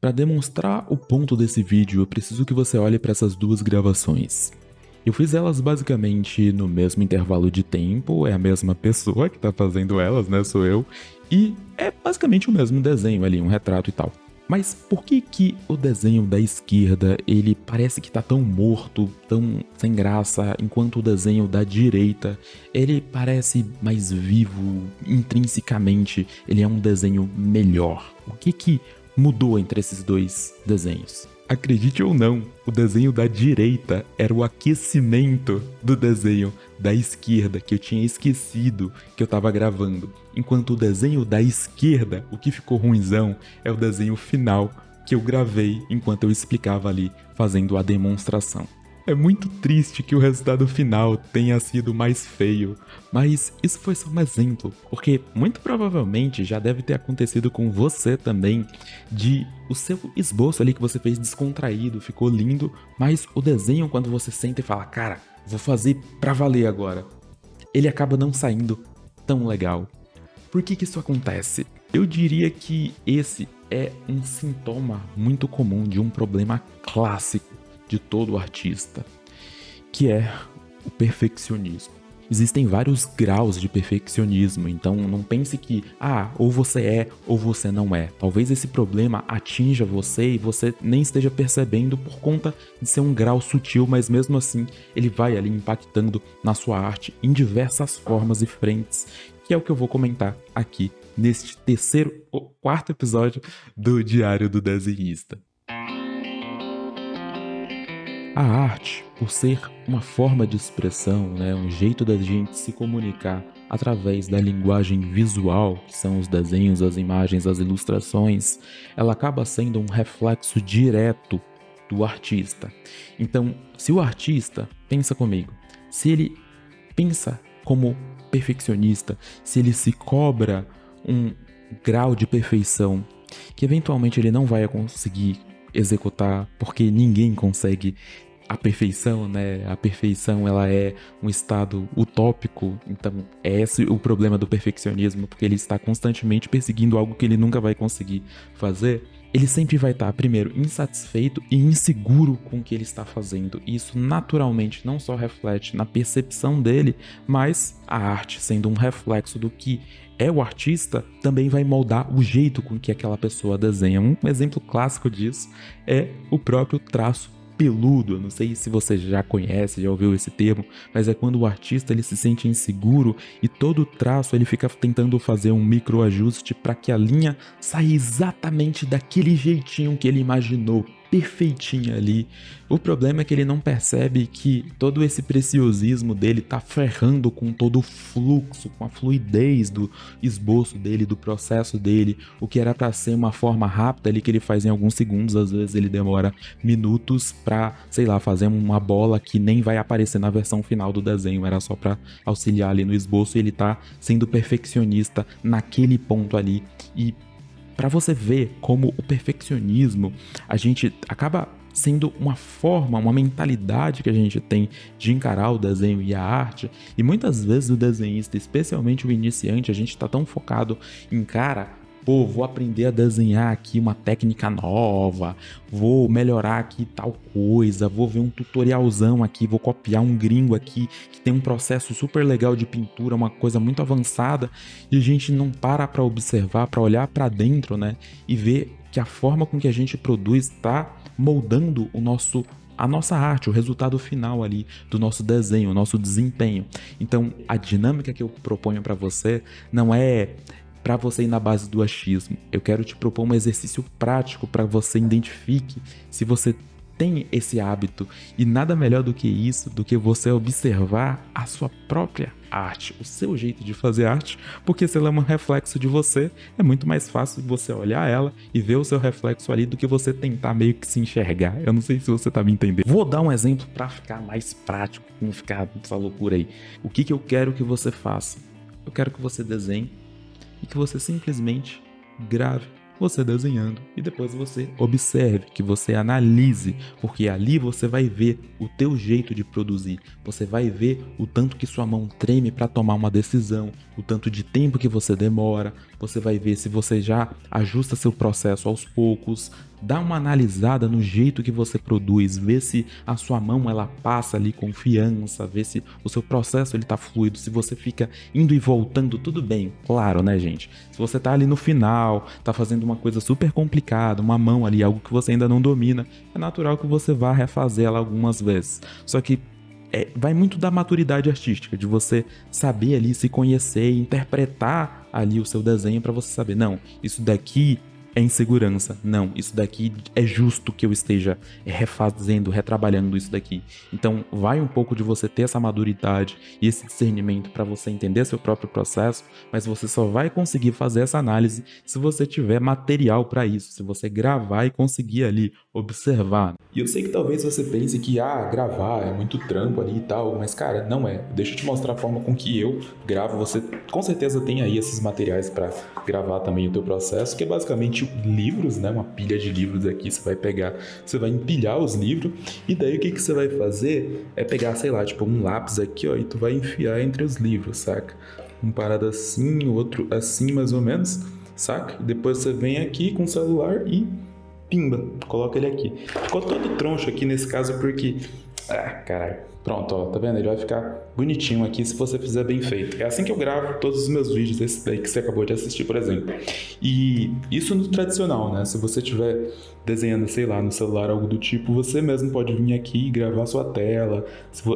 Para demonstrar o ponto desse vídeo, eu preciso que você olhe para essas duas gravações. Eu fiz elas basicamente no mesmo intervalo de tempo, é a mesma pessoa que tá fazendo elas, né, sou eu, e é basicamente o mesmo desenho ali, um retrato e tal. Mas por que que o desenho da esquerda, ele parece que tá tão morto, tão sem graça, enquanto o desenho da direita, ele parece mais vivo, intrinsecamente, ele é um desenho melhor? O que que mudou entre esses dois desenhos? Acredite ou não, o desenho da direita era o aquecimento do desenho da esquerda, que eu tinha esquecido que eu tava gravando. Enquanto o desenho da esquerda, o que ficou ruinzão, é o desenho final que eu gravei enquanto eu explicava ali, fazendo a demonstração. É muito triste que o resultado final tenha sido mais feio, mas isso foi só um exemplo, porque muito provavelmente já deve ter acontecido com você também, de o seu esboço ali que você fez descontraído, ficou lindo, mas o desenho quando você senta e fala, cara, vou fazer pra valer agora, ele acaba não saindo tão legal. Por que que isso acontece? Eu diria que esse é um sintoma muito comum de um problema clássico de todo artista, que é o perfeccionismo. Existem vários graus de perfeccionismo, então não pense que, ou você é ou você não é. Talvez esse problema atinja você e você nem esteja percebendo por conta de ser um grau sutil, mas mesmo assim ele vai ali impactando na sua arte em diversas formas e frentes, que é o que eu vou comentar aqui neste quarto episódio do Diário do Desenhista. A arte, por ser uma forma de expressão, né, um jeito da gente se comunicar através da linguagem visual, que são os desenhos, as imagens, as ilustrações, ela acaba sendo um reflexo direto do artista. Então, se o artista, pensa comigo, se ele pensa como perfeccionista, se ele se cobra um grau de perfeição que eventualmente ele não vai conseguir executar, porque ninguém consegue a perfeição, né? A perfeição, ela é um estado utópico, então é esse o problema do perfeccionismo, porque ele está constantemente perseguindo algo que ele nunca vai conseguir fazer. Ele sempre vai estar, primeiro, insatisfeito e inseguro com o que ele está fazendo. E isso naturalmente não só reflete na percepção dele, mas a arte, sendo um reflexo do que é o artista, também vai moldar o jeito com que aquela pessoa desenha. Um exemplo clássico disso é o próprio traço peludo. Eu não sei se você já conhece, já ouviu esse termo, mas é quando o artista ele se sente inseguro e todo o traço ele fica tentando fazer um microajuste para que a linha saia exatamente daquele jeitinho que ele imaginou, perfeitinha ali. O problema é que ele não percebe que todo esse preciosismo dele tá ferrando com todo o fluxo, com a fluidez do esboço dele, do processo dele. O que era para ser uma forma rápida ali que ele faz em alguns segundos, às vezes ele demora minutos pra, sei lá, fazer uma bola que nem vai aparecer na versão final do desenho, era só pra auxiliar ali no esboço, e ele tá sendo perfeccionista naquele ponto ali. E para você ver como o perfeccionismo, a gente acaba sendo uma forma, uma mentalidade que a gente tem de encarar o desenho e a arte, e muitas vezes o desenhista, especialmente o iniciante, a gente tá tão focado em, vou aprender a desenhar aqui uma técnica nova, vou melhorar aqui tal coisa, vou ver um tutorialzão aqui, vou copiar um gringo aqui que tem um processo super legal de pintura, uma coisa muito avançada, e a gente não para observar, para olhar para dentro, né, e ver que a forma com que a gente produz está moldando a nossa arte, o resultado final ali do nosso desenho, o nosso desempenho. Então, a dinâmica que eu proponho para você não é para você ir na base do achismo. Eu quero te propor um exercício prático para você identifique se você tem esse hábito, e nada melhor do que isso, do que você observar a sua própria arte, o seu jeito de fazer arte, porque se ela é um reflexo de você, é muito mais fácil você olhar ela e ver o seu reflexo ali do que você tentar meio que se enxergar. Eu não sei se você tá me entendendo. Vou dar um exemplo para ficar mais prático, não ficar essa loucura aí. O que eu quero que você faça? Eu quero que você desenhe e que você simplesmente grave você desenhando e depois você observe, que você analise, porque ali você vai ver o teu jeito de produzir, você vai ver o tanto que sua mão treme para tomar uma decisão, o tanto de tempo que você demora, você vai ver se você já ajusta seu processo aos poucos, dá uma analisada no jeito que você produz, vê se a sua mão ela passa ali confiança, vê se o seu processo ele tá fluido, se você fica indo e voltando, tudo bem, claro, né, gente? Se você tá ali no final, tá fazendo uma coisa super complicada, uma mão ali, algo que você ainda não domina, é natural que você vá refazer ela algumas vezes. Só que vai muito da maturidade artística, de você saber ali se conhecer e interpretar ali o seu desenho para você saber, não, isso daqui é insegurança, não, isso daqui é justo que eu esteja refazendo, retrabalhando isso daqui. Então vai um pouco de você ter essa maturidade e esse discernimento para você entender seu próprio processo, mas você só vai conseguir fazer essa análise se você tiver material para isso, se você gravar e conseguir ali observar. E eu sei que talvez você pense que, gravar é muito trampo ali e tal, mas cara, não é. Deixa eu te mostrar a forma com que eu gravo. Você com certeza tem aí esses materiais para gravar também o teu processo, que é basicamente livros, né? Uma pilha de livros aqui, você vai pegar, você vai empilhar os livros, e daí o que você vai fazer é pegar, sei lá, tipo um lápis aqui, ó, e tu vai enfiar entre os livros, saca? Um parado assim, outro assim, mais ou menos, saca? E depois você vem aqui com o celular e pimba, coloca ele aqui. Ficou todo troncho aqui nesse caso porque... caralho. Pronto, ó, tá vendo? Ele vai ficar bonitinho aqui se você fizer bem feito. É assim que eu gravo todos os meus vídeos, esse daí que você acabou de assistir, por exemplo. E isso no tradicional, né? Se você estiver desenhando, sei lá, no celular, algo do tipo, você mesmo pode vir aqui e gravar sua tela.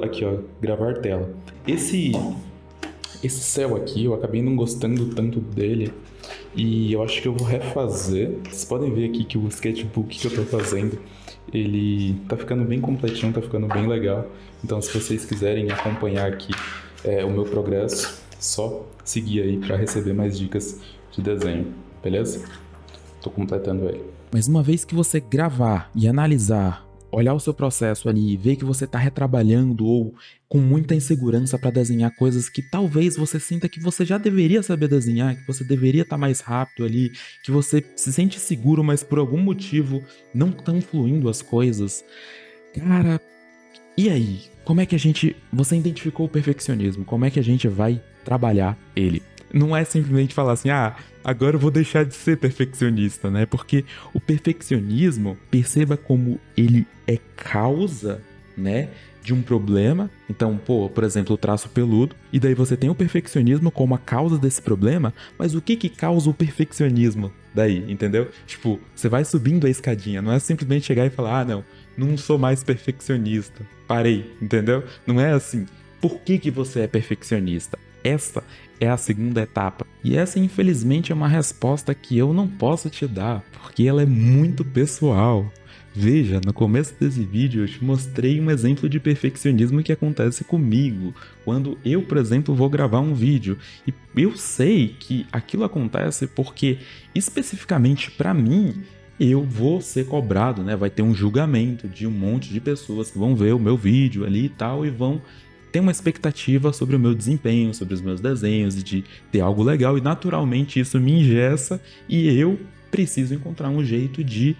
Aqui, ó, gravar tela. Esse céu aqui, eu acabei não gostando tanto dele. E eu acho que eu vou refazer. Vocês podem ver aqui que o sketchbook que eu tô fazendo, ele tá ficando bem completinho, tá ficando bem legal. Então se vocês quiserem acompanhar aqui o meu progresso, só seguir aí para receber mais dicas de desenho, beleza? Tô completando ele. Mas uma vez que você gravar e analisar, olhar o seu processo ali, ver que você tá retrabalhando ou com muita insegurança para desenhar coisas que talvez você sinta que você já deveria saber desenhar, que você deveria estar mais rápido ali, que você se sente seguro, mas por algum motivo não estão fluindo as coisas. Cara, e aí? Como é que você identificou o perfeccionismo? Como é que a gente vai trabalhar ele? Não é simplesmente falar assim, agora eu vou deixar de ser perfeccionista, né? Porque o perfeccionismo, perceba como ele é causa, né, de um problema. Então, por exemplo, o traço peludo. E daí você tem o perfeccionismo como a causa desse problema. Mas o que causa o perfeccionismo daí, entendeu? Tipo, você vai subindo a escadinha. Não é simplesmente chegar e falar, não sou mais perfeccionista. Parei, entendeu? Não é assim. Por que você é perfeccionista? Essa é a segunda etapa. E essa, infelizmente, é uma resposta que eu não posso te dar, porque ela é muito pessoal. Veja, no começo desse vídeo eu te mostrei um exemplo de perfeccionismo que acontece comigo, quando eu, por exemplo, vou gravar um vídeo. E eu sei que aquilo acontece porque, especificamente para mim, eu vou ser cobrado, né? Vai ter um julgamento de um monte de pessoas que vão ver o meu vídeo ali e tal, e vão ter uma expectativa sobre o meu desempenho, sobre os meus desenhos, e de ter algo legal, e naturalmente isso me engessa, e eu preciso encontrar um jeito de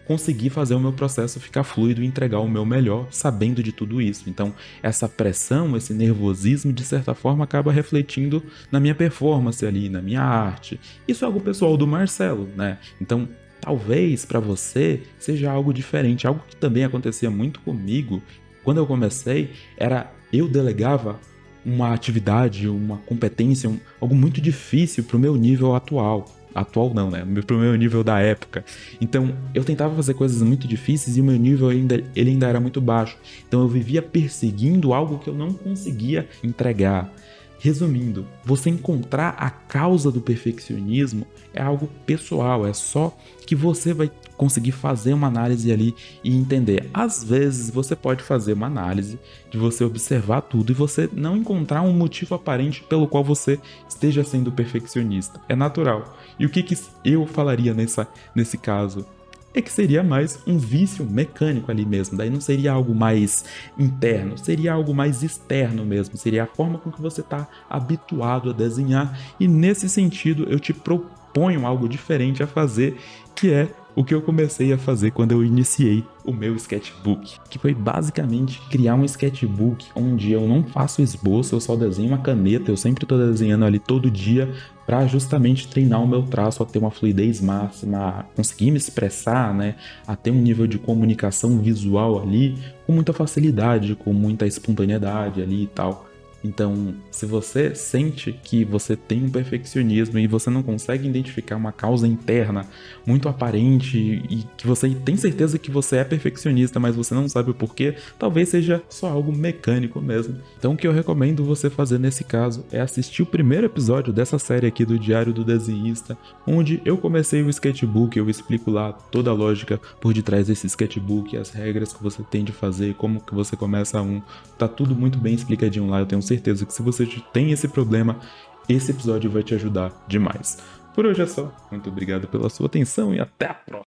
conseguir fazer o meu processo ficar fluido e entregar o meu melhor, sabendo de tudo isso. Então, essa pressão, esse nervosismo, de certa forma, acaba refletindo na minha performance ali, na minha arte. Isso é algo pessoal do Marcelo, né? Então, talvez para você seja algo diferente. Algo que também acontecia muito comigo quando eu comecei era eu delegava uma atividade, uma competência, algo muito difícil para o meu nível atual. Atual não, né? Pro meu nível da época. Então, eu tentava fazer coisas muito difíceis e o meu nível ele ainda era muito baixo. Então, eu vivia perseguindo algo que eu não conseguia entregar. Resumindo, você encontrar a causa do perfeccionismo é algo pessoal, é só que você vai conseguir fazer uma análise ali e entender. Às vezes você pode fazer uma análise de você observar tudo e você não encontrar um motivo aparente pelo qual você esteja sendo perfeccionista. É natural. E o que eu falaria nesse caso? É que seria mais um vício mecânico ali mesmo, daí não seria algo mais interno, seria algo mais externo mesmo, seria a forma com que você está habituado a desenhar, e nesse sentido eu te proponho algo diferente a fazer, que é o que eu comecei a fazer quando eu iniciei o meu sketchbook, que foi basicamente criar um sketchbook onde eu não faço esboço, eu só desenho uma caneta, eu sempre tô desenhando ali todo dia para justamente treinar o meu traço a ter uma fluidez máxima, a conseguir me expressar, né, a ter um nível de comunicação visual ali com muita facilidade, com muita espontaneidade ali e tal. Então, se você sente que você tem um perfeccionismo e você não consegue identificar uma causa interna muito aparente e que você tem certeza que você é perfeccionista, mas você não sabe o porquê, talvez seja só algo mecânico mesmo. Então, o que eu recomendo você fazer nesse caso é assistir o primeiro episódio dessa série aqui do Diário do Desenhista, onde eu comecei o sketchbook, eu explico lá toda a lógica por detrás desse sketchbook, as regras que você tem de fazer, como que você começa tá tudo muito bem explicadinho lá. Eu tenho certeza que se você tem esse problema, esse episódio vai te ajudar demais. Por hoje é só. Muito obrigado pela sua atenção e até a próxima.